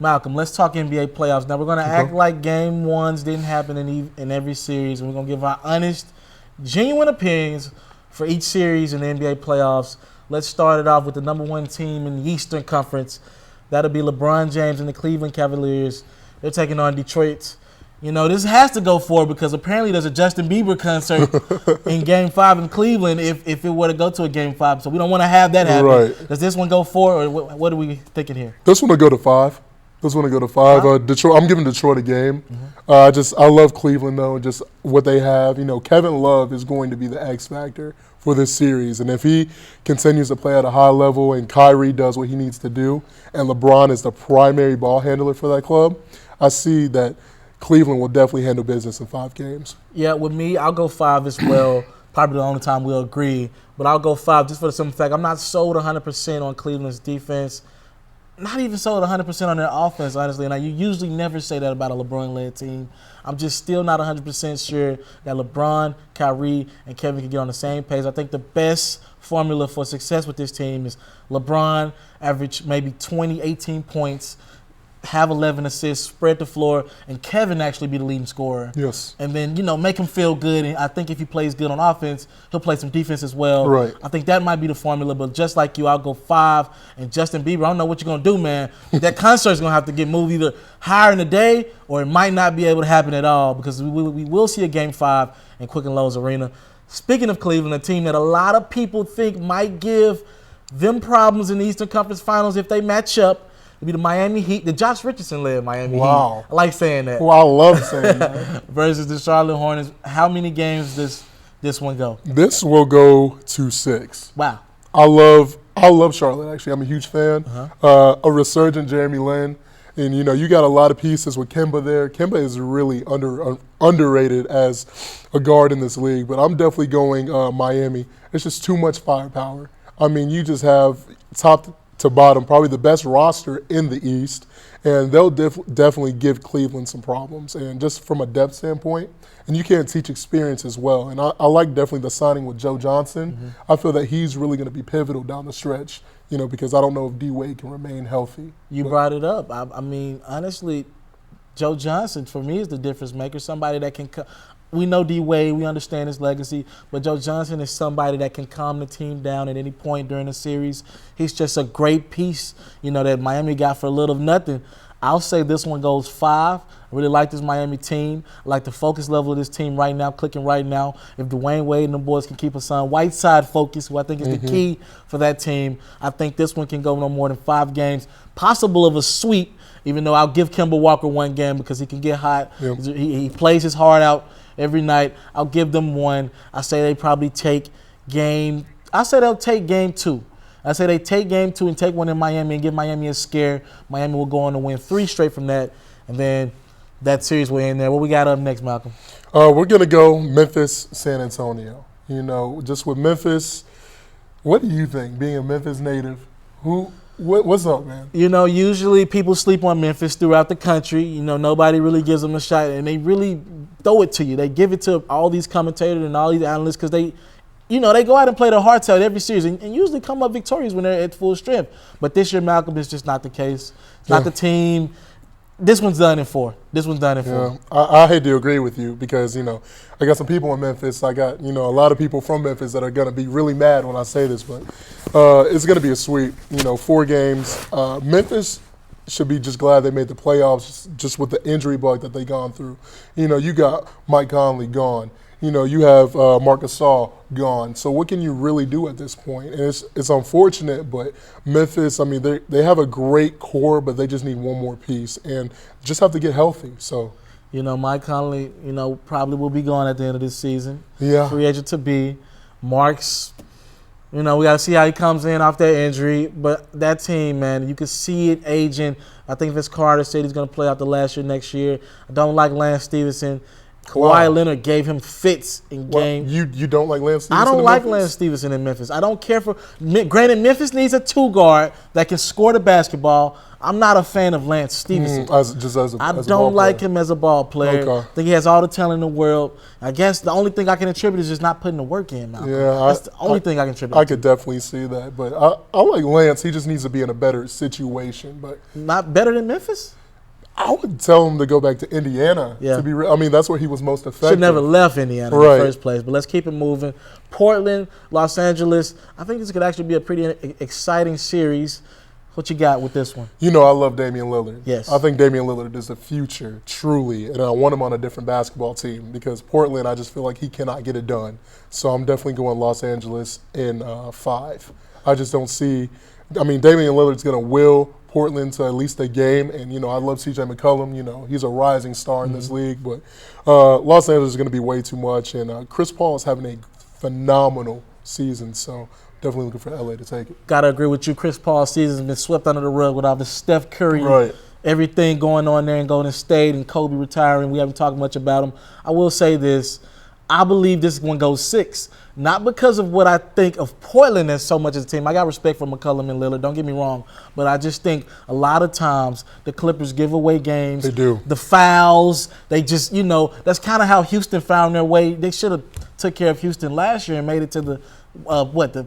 Malcolm, let's talk NBA playoffs. Now, we're going to act like game ones didn't happen in every series, and we're going to give our honest, genuine opinions for each series in the NBA playoffs. Let's start it off with the number one team in the Eastern Conference. That'll be LeBron James and the Cleveland Cavaliers. They're taking on Detroit. You know, this has to go forward because apparently there's a Justin Bieber concert in Game 5 in Cleveland if it were to go to a Game 5. So we don't want to have that happen. Right. Does this one go forward, or what are we thinking here? This one will go to 5. Detroit. I'm giving Detroit a game. I love Cleveland, though, just what they have. You know, Kevin Love is going to be the X factor for this series. And if he continues to play at a high level and Kyrie does what he needs to do and LeBron is the primary ball handler for that club, I see that Cleveland will definitely handle business in 5 games. Yeah, with me, I'll go 5 as well. Probably the only time we'll agree. But I'll go 5 just for the simple fact I'm not sold 100% on Cleveland's defense. Not even sold 100% on their offense, honestly. And you usually never say that about a LeBron-led team. I'm just still not 100% sure that LeBron, Kyrie, and Kevin can get on the same page. I think the best formula for success with this team is LeBron average maybe 20, 18 points, have 11 assists, spread the floor, and Kevin actually be the leading scorer. Yes. And then, you know, make him feel good. And I think if he plays good on offense, he'll play some defense as well. Right. I think that might be the formula. But just like you, I'll go 5. And Justin Bieber, I don't know what you're going to do, man. That concert's going to have to get moved either higher in the day or it might not be able to happen at all because we will see a Game 5 in Quicken Lowe's Arena. Speaking of Cleveland, a team that a lot of people think might give them problems in the Eastern Conference Finals if they match up, it'll be the Miami Heat, the Josh Richardson-led Miami Heat. I like saying that. Well, I love saying that. Versus the Charlotte Hornets. How many games does this one go? This will go to 6. Wow. I love Charlotte, actually. I'm a huge fan. A resurgent Jeremy Lin. And, you know, you got a lot of pieces with Kemba there. Kemba is really underrated as a guard in this league. But I'm definitely going Miami. It's just too much firepower. I mean, you just have top to bottom, probably the best roster in the East, and they'll definitely give Cleveland some problems. And just from a depth standpoint, and you can't teach experience as well. And I like definitely the signing with Joe Johnson. I feel that he's really going to be pivotal down the stretch, you know, because I don't know if D-Wade can remain healthy. You brought it up. I mean, honestly, Joe Johnson, for me, is the difference maker, somebody that can we know D-Wade, we understand his legacy, but Joe Johnson is somebody that can calm the team down at any point during the series. He's just a great piece, you know, that Miami got for a little of nothing. I'll say this one goes 5. I really like this Miami team. I like the focus level of this team right now, clicking right now. If Dwayne Wade and the boys can keep us on Whiteside focus, who I think is the key for that team, I think this one can go no more than 5 games, possible of a sweep, even though I'll give Kemba Walker 1 game because he can get hot. Yep. He plays his heart out every night. I'll give them 1. I say they probably take they'll take game 2. I say they take game 2 and take one in Miami and give Miami a scare. Miami will go on to win 3 straight from that, and then that series will end there. What we got up next, Malcolm? We're going to go Memphis, San Antonio. You know, just with Memphis, what do you think, being a Memphis native? What's up, man? You know, usually people sleep on Memphis throughout the country. You know, nobody really gives them a shot, and they really throw it to you. They give it to all these commentators and all these analysts because they go out and play their hearts out every series and usually come up victorious when they're at full strength. But this year, Malcolm, is just not the case. It's not the team. This one's done in 4. I hate to agree with you because, you know, I got some people in Memphis. I got, you know, a lot of people from Memphis that are going to be really mad when I say this, but it's going to be a sweep. You know, 4 games. Memphis should be just glad they made the playoffs just with the injury bug that they gone through. You know, you got Mike Conley gone. You know, you have Marc Gasol gone. So what can you really do at this point? And it's unfortunate, but Memphis, I mean, they have a great core, but they just need one more piece and just have to get healthy. So, you know, Mike Conley, you know, probably will be gone at the end of this season. Yeah. Free agent to be. Mark's, you know, we got to see how he comes in off that injury. But that team, man, you can see it aging. I think Vince Carter said he's going to play out the last year next year. I don't like Lance Stevenson. Kawhi Leonard gave him fits in game. You don't like Lance Stevenson? I don't like Memphis? Lance Stevenson in Memphis. I don't care for. Granted, Memphis needs a 2-guard that can score the basketball. I'm not a fan of Lance Stevenson. I don't like him as a ball player. Okay. I think he has all the talent in the world. I guess the only thing I can attribute is just not putting the work in. Malcolm. Yeah, that's the only thing I can attribute. I could definitely see that, but I like Lance. He just needs to be in a better situation. But not better than Memphis. I would tell him to go back to Indiana. Yeah. To be I mean, that's where he was most effective. Should never left Indiana in the first place. But let's keep it moving. Portland, Los Angeles. I think this could actually be a pretty exciting series. What you got with this one? You know I love Damian Lillard. Yes. I think Damian Lillard is the future, truly, and I want him on a different basketball team because Portland, I just feel like he cannot get it done. So I'm definitely going Los Angeles in 5. I just don't see – I mean, Damian Lillard's going to will Portland to at least a game, and, you know, I love C.J. McCollum. You know, he's a rising star in this league, but Los Angeles is going to be way too much, and Chris Paul is having a phenomenal season, so – definitely looking for LA to take it. Gotta agree with you. Chris Paul's season has been swept under the rug with all the Steph Curry, everything going on there in Golden State, and Kobe retiring. We haven't talked much about him. I will say this. I believe this one goes 6. Not because of what I think of Portland as so much as a team. I got respect for McCollum and Lillard, don't get me wrong. But I just think a lot of times the Clippers give away games. They do. The fouls, they just, you know, that's kind of how Houston found their way. They should have took care of Houston last year and made it to the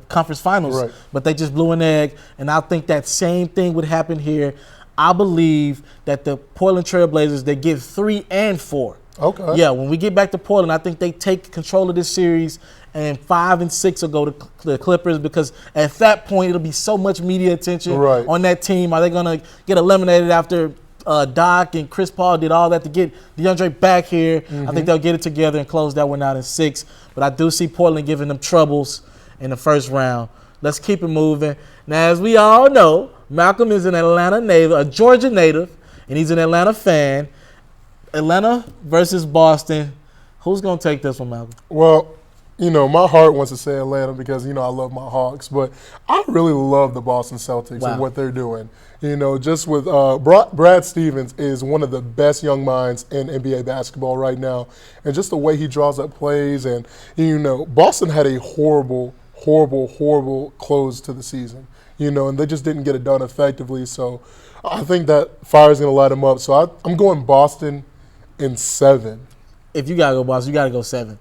conference finals. Right. But they just blew an egg. And I think that same thing would happen here. I believe that the Portland Trailblazers, they get 3 and 4. Okay. Yeah, when we get back to Portland, I think they take control of this series, and 5 and 6 will go to the Clippers because at that point it'll be so much media attention on that team. Are they going to get eliminated after Doc and Chris Paul did all that to get DeAndre back here? Mm-hmm. I think they'll get it together and close that one out in 6. But I do see Portland giving them troubles in the first round. Let's keep it moving. Now, as we all know, Malcolm is an Atlanta native, a Georgia native, and he's an Atlanta fan. Atlanta versus Boston. Who's going to take this one, Malcolm? Well, you know, my heart wants to say Atlanta because, you know, I love my Hawks. But I really love the Boston Celtics and what they're doing. You know, just with Brad Stevens is one of the best young minds in NBA basketball right now. And just the way he draws up plays. And, you know, Boston had a horrible close to the season. You know, and they just didn't get it done effectively. So I think that fire's going to light them up. So I'm going Boston in 7. If you got to go Boston, you got to go 7.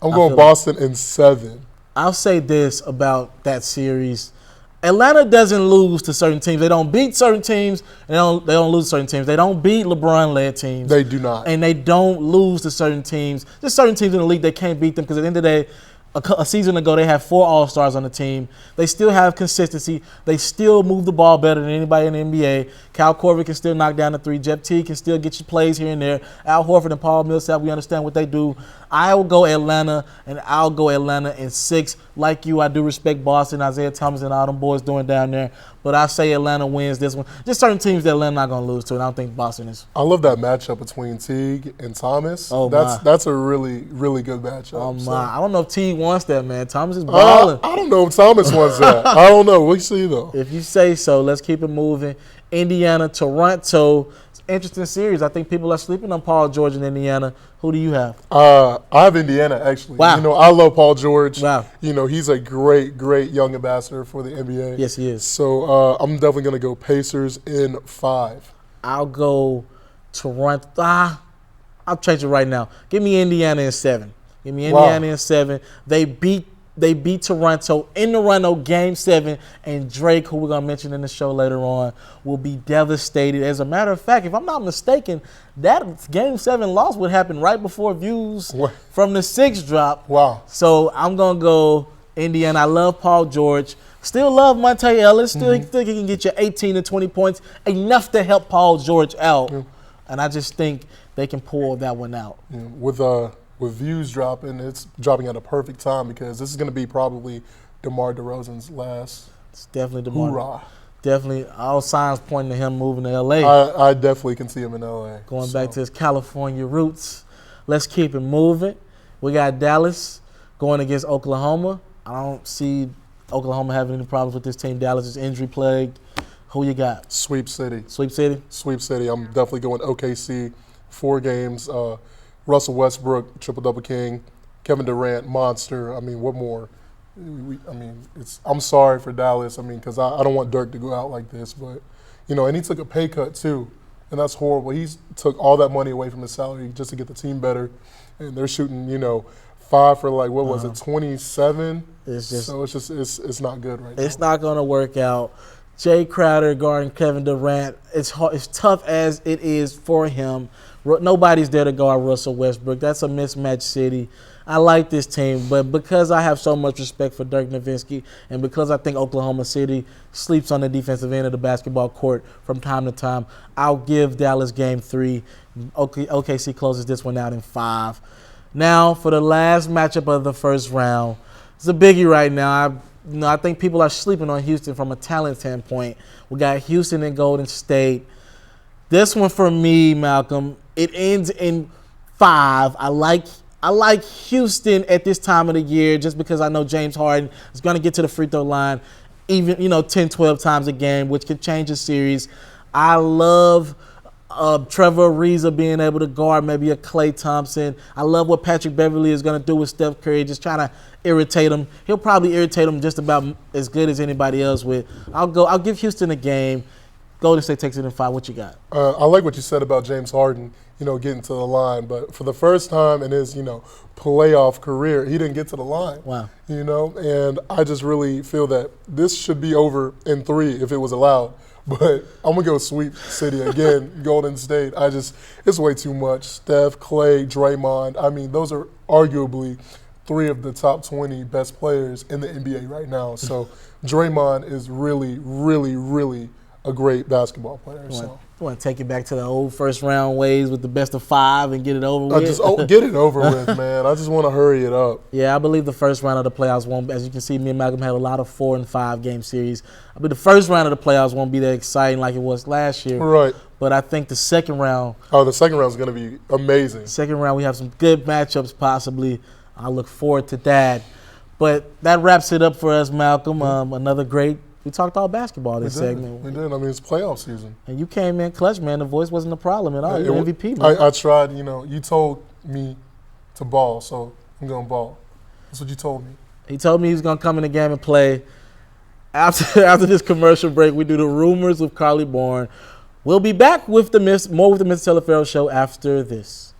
I'm going Boston in 7. I'll say this about that series. Atlanta doesn't lose to certain teams. They don't beat certain teams, and they don't lose to certain teams. They don't beat LeBron-led teams. They do not. And they don't lose to certain teams. There's certain teams in the league they can't beat them because at the end of the day, a season ago, they had 4 All-Stars on the team. They still have consistency. They still move the ball better than anybody in the NBA. Cal Korver can still knock down the 3. Jeff Teague can still get you plays here and there. Al Horford and Paul Millsap, we understand what they do. I will go Atlanta, and I'll go Atlanta in 6. Like you, I do respect Boston, Isaiah Thomas, and all them boys doing down there. But I say Atlanta wins this one. Just certain teams that Atlanta not going to lose to, and I don't think Boston is. I love that matchup between Teague and Thomas. Oh, that's a really good matchup. Oh, my. So. I don't know if Teague wants that, man. Thomas is balling. I don't know if Thomas wants that. I don't know. We'll see, though. If you say so, let's keep it moving. Indiana, Toronto. Interesting series. I think people are sleeping on Paul George in Indiana. Who do you have? I have Indiana, actually. Wow. You know, I love Paul George. Wow. You know, he's a great young ambassador for the NBA. Yes, he is. So I'm definitely going to go Pacers in 5. I'll go Toronto. I'll change it right now. Give me Indiana in 7. Give me Indiana in 7. They beat Toronto in Toronto, Game 7, and Drake, who we're going to mention in the show later on, will be devastated. As a matter of fact, if I'm not mistaken, that Game 7 loss would happen right before views from the 6 drop. Wow. So I'm going to go Indiana. I love Paul George. Still love Monte Ellis. Still think he can get you 18 to 20 points, enough to help Paul George out. And I just think they can pull that one out. With views dropping, it's dropping at a perfect time because this is going to be probably DeMar DeRozan's last. It's definitely DeMar. Hoorah. Definitely, all signs pointing to him moving to L.A. I definitely can see him in L.A. Going back to his California roots. Let's keep it moving. We got Dallas going against Oklahoma. I don't see Oklahoma having any problems with this team. Dallas is injury plagued. Who you got? Sweep City. Sweep City? Sweep City. I'm definitely going OKC. 4 games. Russell Westbrook, triple-double king. Kevin Durant, monster. I mean, what more? I'm sorry for Dallas. I mean, because I don't want Dirk to go out like this. But, and he took a pay cut too. And that's horrible. He took all that money away from his salary just to get the team better. And they're shooting, 5 for like, what was it, 27? It's not good right now. It's not going to work out. Jay Crowder guarding Kevin Durant. It's tough as it is for him. Nobody's there to guard Russell Westbrook. That's a mismatched city. I like this team, but because I have so much respect for Dirk Nowitzki and because I think Oklahoma City sleeps on the defensive end of the basketball court from time to time, I'll give Dallas Game 3. OKC closes this one out in 5. Now, for the last matchup of the first round, it's a biggie right now. I think people are sleeping on Houston from a talent standpoint. We got Houston and Golden State. This one for me, Malcolm, it ends in 5. I like Houston at this time of the year just because I know James Harden is going to get to the free throw line even, 10, 12 times a game, which could change the series. I love Trevor Ariza being able to guard maybe a Klay Thompson. I love what Patrick Beverley is going to do with Steph Curry, just trying to irritate him. He'll probably irritate him just about as good as anybody else with. I'll give Houston a game. Golden State takes it in 5. What you got? I like what you said about James Harden, getting to the line. But for the first time in his, playoff career, he didn't get to the line. Wow. And I just really feel that this should be over in 3 if it was allowed. But I'm going to go sweep city again, Golden State. It's way too much. Steph, Klay, Draymond. I mean, those are arguably 3 of the top 20 best players in the NBA right now. So Draymond is really, really, really a great basketball player. You want to take it back to the old first round ways with the best of 5 and get it over with? Get it over with, man. I just want to hurry it up. Yeah, I believe the first round of the playoffs won't. As you can see, me and Malcolm had a lot of 4 and 5 game series. I mean, the first round of the playoffs won't be that exciting like it was last year. Right. But I think the second round. Oh, the second round is going to be amazing. Second round, we have some good matchups possibly. I look forward to that. But that wraps it up for us, Malcolm. Another great. We talked all basketball this segment. We did. I mean, it's playoff season. And you came in clutch, man. The voice wasn't a problem at all. You're MVP, man. I tried. You told me to ball, so I'm going to ball. That's what you told me. He told me he was going to come in the game and play. After this commercial break, we do the rumors with Carly Bourne. We'll be back with more with the Mr. Taliaferro show after this.